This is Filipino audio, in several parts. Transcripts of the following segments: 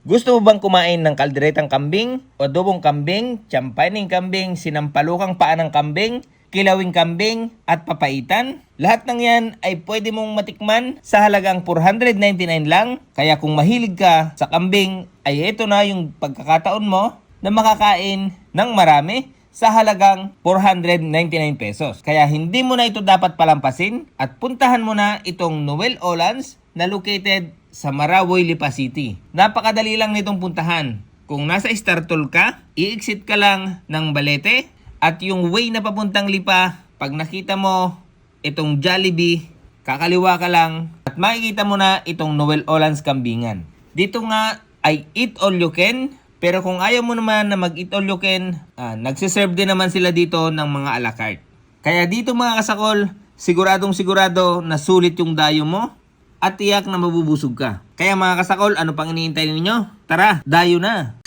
Gusto mo bang kumain ng kalderetang kambing, adobong kambing, champaining kambing, sinampalukang paa ng kambing, kilawing kambing, at papaitan? Lahat ng yan ay pwede mong matikman sa halagang 499 lang. Kaya kung mahilig ka sa kambing, ay ito na yung pagkakataon mo na makakain ng marami sa halagang 499 pesos. Kaya hindi mo na ito dapat palampasin at puntahan mo na itong Noel Olans na located sa Marawoy, Lipa City. Napakadali lang nitong puntahan. Kung nasa Startol ka, i-exit ka lang ng Balete at yung way na papuntang Lipa, pag nakita mo itong Jollibee, kakaliwa ka lang at makikita mo na itong Noel Olans Kambingan. Dito nga ay eat all you can, pero kung ayaw mo naman na mag-eat all you can, nagsiserve din naman sila dito ng mga a la carte. Kaya dito mga kasakol, siguradong sigurado na sulit yung dayo mo at tiyak na mabubusog ka. Kaya mga kasakol, ano pang iniintay ninyo? Tara, dayo na!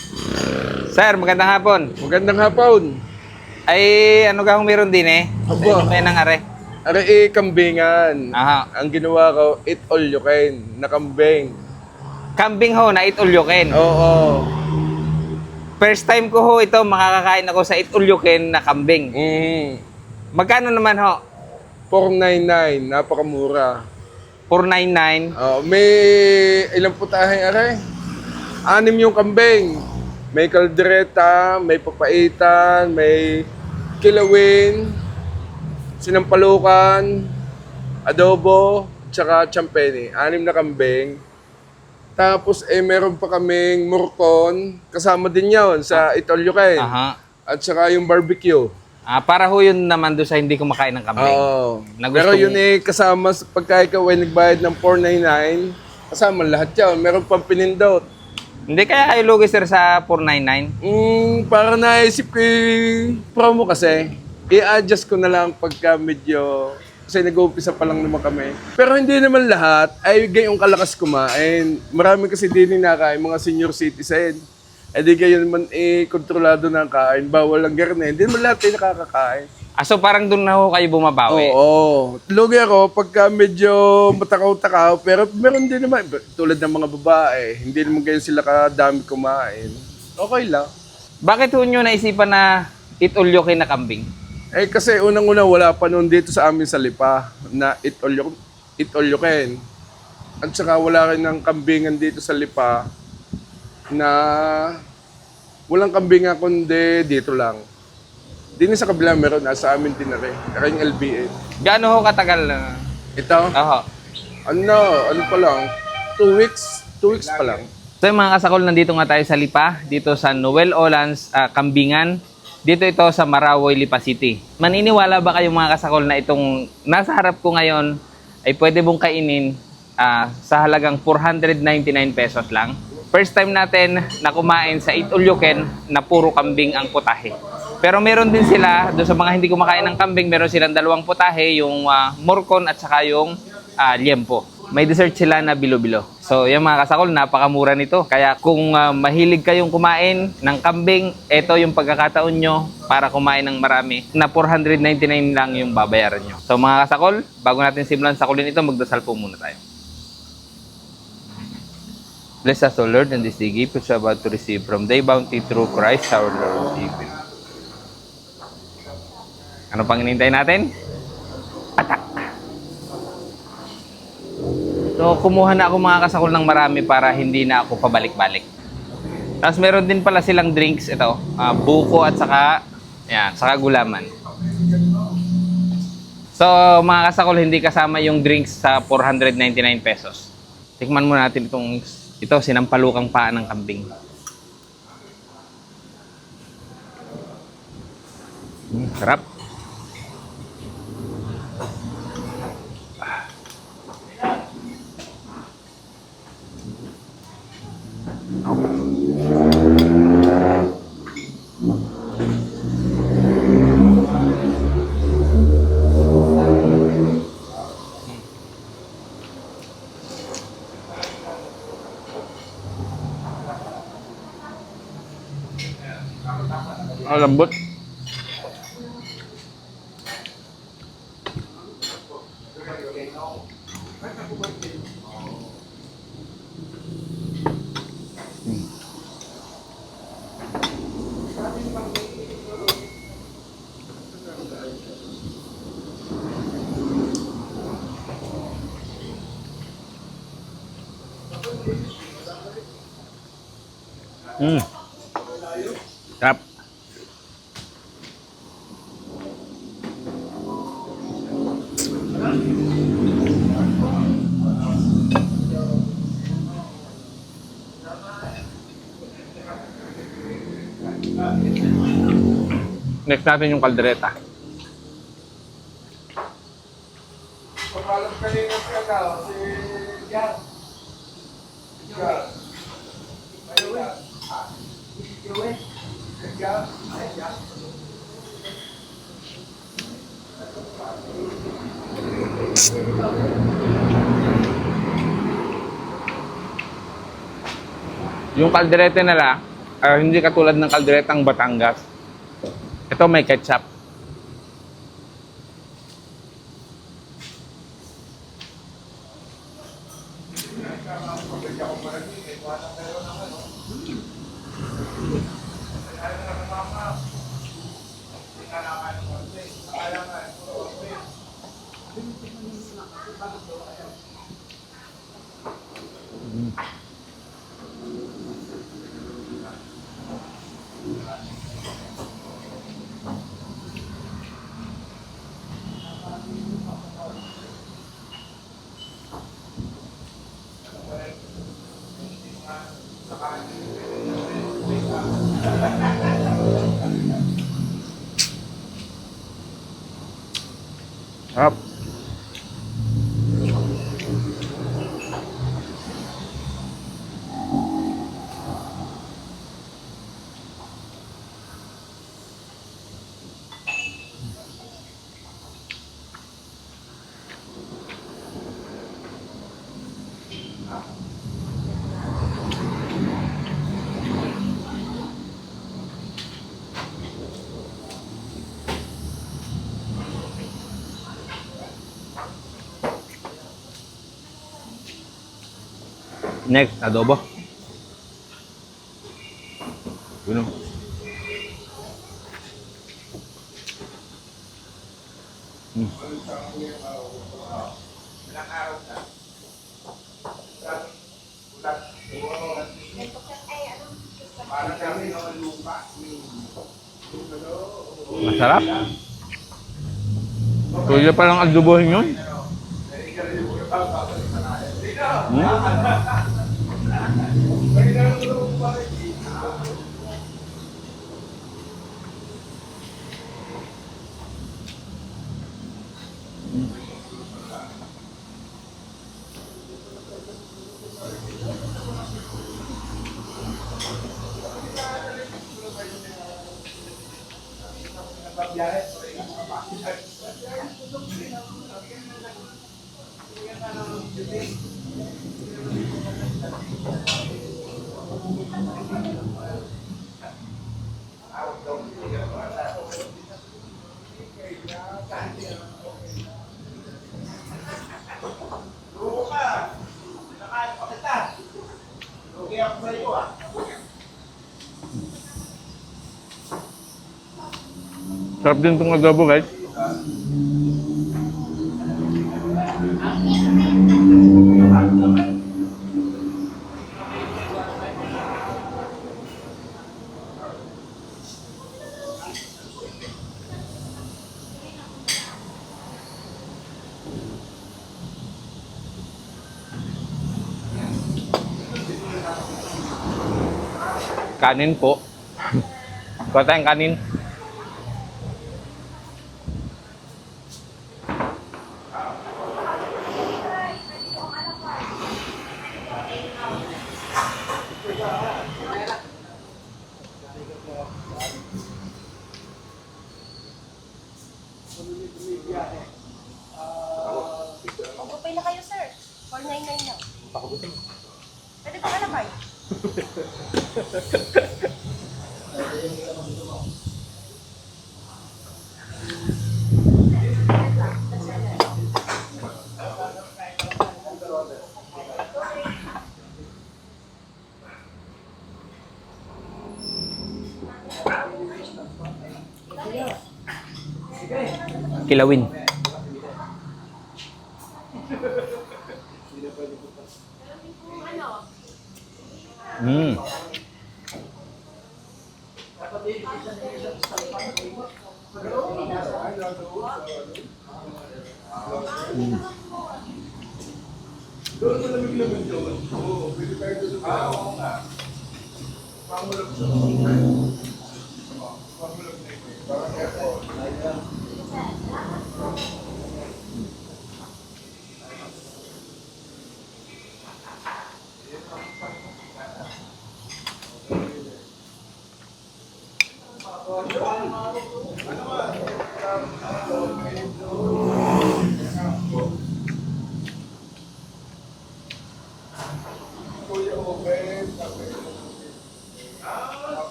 Sir, magandang hapon. Magandang hapon. Ay, ano ka kung meron din eh? Aba. May nang are. Are kambingan. Aha. Ang ginawa ko, eat all you can, na kambing. Kambing ho na eat all you can. Oo. First time ko ho ito, makakakain ako sa eat all you can na kambing. Magkano naman ho? 499, napakamura. 499. May ilang putahe are? 6 yung kambing. May kaldereta, may papaitan, may kilawin, sinampalukan, adobo, tsaka champene. 6 na kambing. Tapos meron pa kaming murkon, kasama din yun sa Eat All You Can. Aha. At saka yung barbecue. Para ho yun naman doon sa hindi kumakain ng kambing. Oo. Na Pero gustong- yun kasama, pagka ikaw ay nagbayad ng 499, kasama lahat yan. Meron pang pinindot. Hindi kaya kayo lugi sir sa 499? Para naisip ko yung promo kasi, i-adjust ko na lang pagka medyo, kasi nag-uumpisa pa lang naman kami. Pero hindi naman lahat ay gayong kalakas kumain. Marami kasi din nakain, mga senior citizen. Eh di kayo naman kontrolado ng kain, bawal lang garne. Hindi naman lahat ay nakakakain. So parang doon na ho kayo bumabawi? Oo. Lugi ako pagka medyo matakaw-takaw, pero meron din naman, tulad ng mga babae, hindi naman ganyan sila kadami kumain. Okay lang. Bakit ho nyo naisipan na eat all you can na kambing? Kasi unang-una wala pa noon dito sa amin sa Lipa na eat all you can. At saka wala rin ng kambingan dito sa Lipa na walang kambingan kundi dito lang. Dito sa kabila meron, nasa amin din na rin. Kaya yung LBA. Gaano ho katagal na? Ito, Oho. ano pa lang, 2 weeks? 2 weeks pa lang. So yung mga kasakol, nandito nga tayo sa Lipa, dito sa Noel Olans, Kambingan. Dito ito sa Marawoy, Lipa City. Maniniwala ba kayong mga kasakol na itong nasa harap ko ngayon ay pwede mong kainin sa halagang 499 pesos lang? First time natin na kumain sa Eat All You Can na puro kambing ang putahe. Pero meron din sila, doon sa mga hindi kumakain ng kambing, meron silang dalawang putahe, yung morcon at saka yung liempo. May dessert sila na bilo-bilo. So, yung mga kasakol, napakamura nito. Kaya kung mahilig kayong kumain ng kambing, ito yung pagkakataon nyo para kumain ng marami na 499 lang yung babayaran nyo. So, mga kasakol, bago natin simulan sakulin ito, magdasal po muna tayo. Bless us, O Lord, and this day gift which we are about to receive from thy bounty through Christ our Lord. Amen. Ano pang inintay natin? Atak! So, kumuha na ako mga kasakol ng marami para hindi na ako pabalik-balik. Tapos meron din pala silang drinks, ito, buko at saka, yan, saka gulaman. So, mga kasakol, hindi kasama yung drinks sa 499 pesos. Tikman muna natin ito, sinampalukang paa ng kambing. Sarap. Lambot. Mm. Sarap. Next natin yung kaldereta. Pagkalang kanina si Jan. Yung kalderete nila, hindi katulad ng kalderetang Batangas. Ito may ketchup. Sarap. Next, adobo. Yun o. Masarap. Pwede pa lang adobohin yun. Sarap din itong adobo, guys. Kanin po. Kuha tayong kanin. Mag-upay na kayo, sir. 499 lang. Pwede pa kalabay? Kilawin. Mm.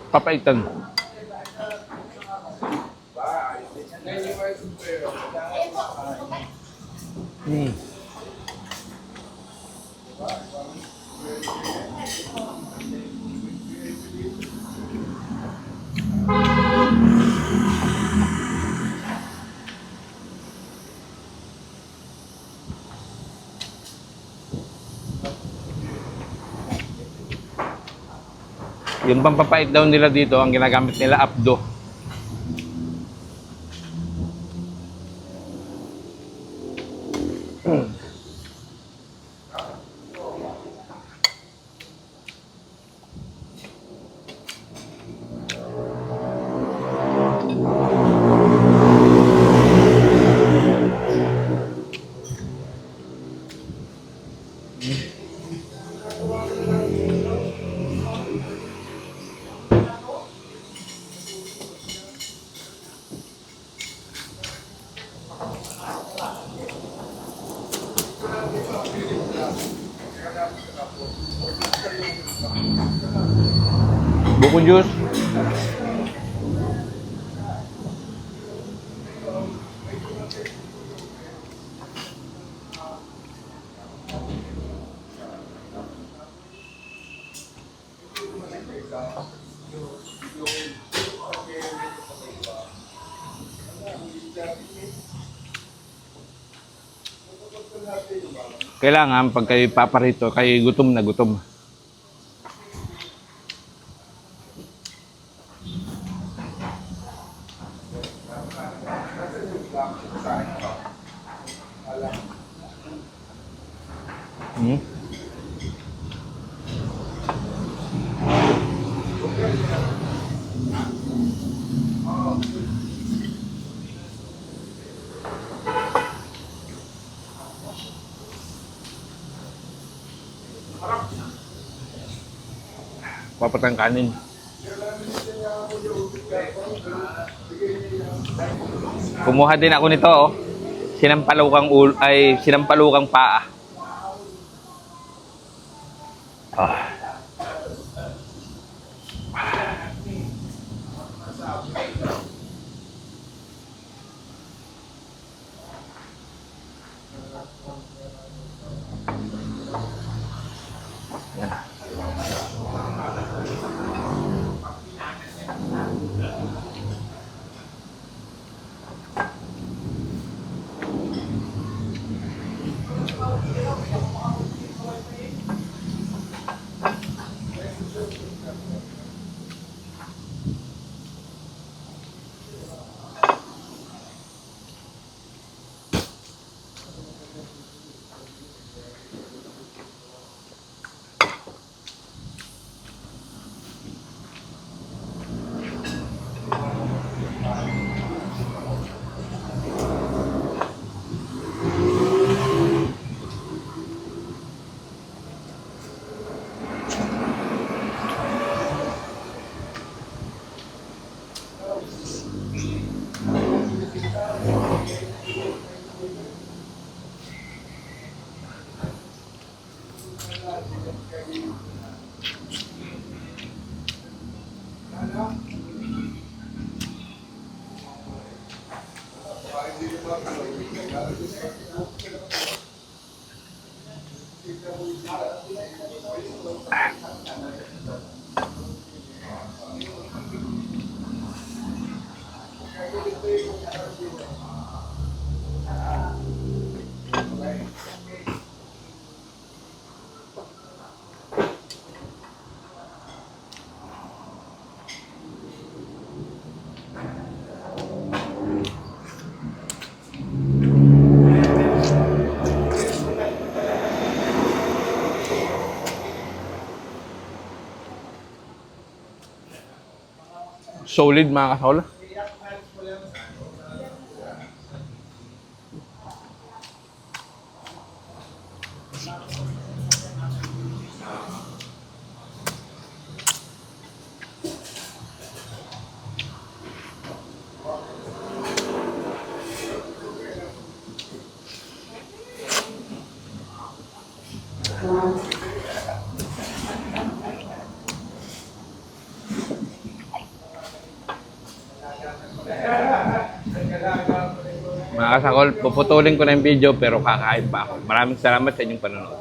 Papaitan. Yung pampapait daw nila dito, ang ginagamit nila abdo. Buko juice. Kailangan pag kayo paparito, kayo gutom na gutom. Hmm? Papatang kanin. Kumuha din ako nito, oh. Sinampalukang sinampalukang paa. Ah. Solid mga kasol. Mga kasakol, puputulin ko na yung video pero kakain pa ako. Maraming salamat sa inyong panonood.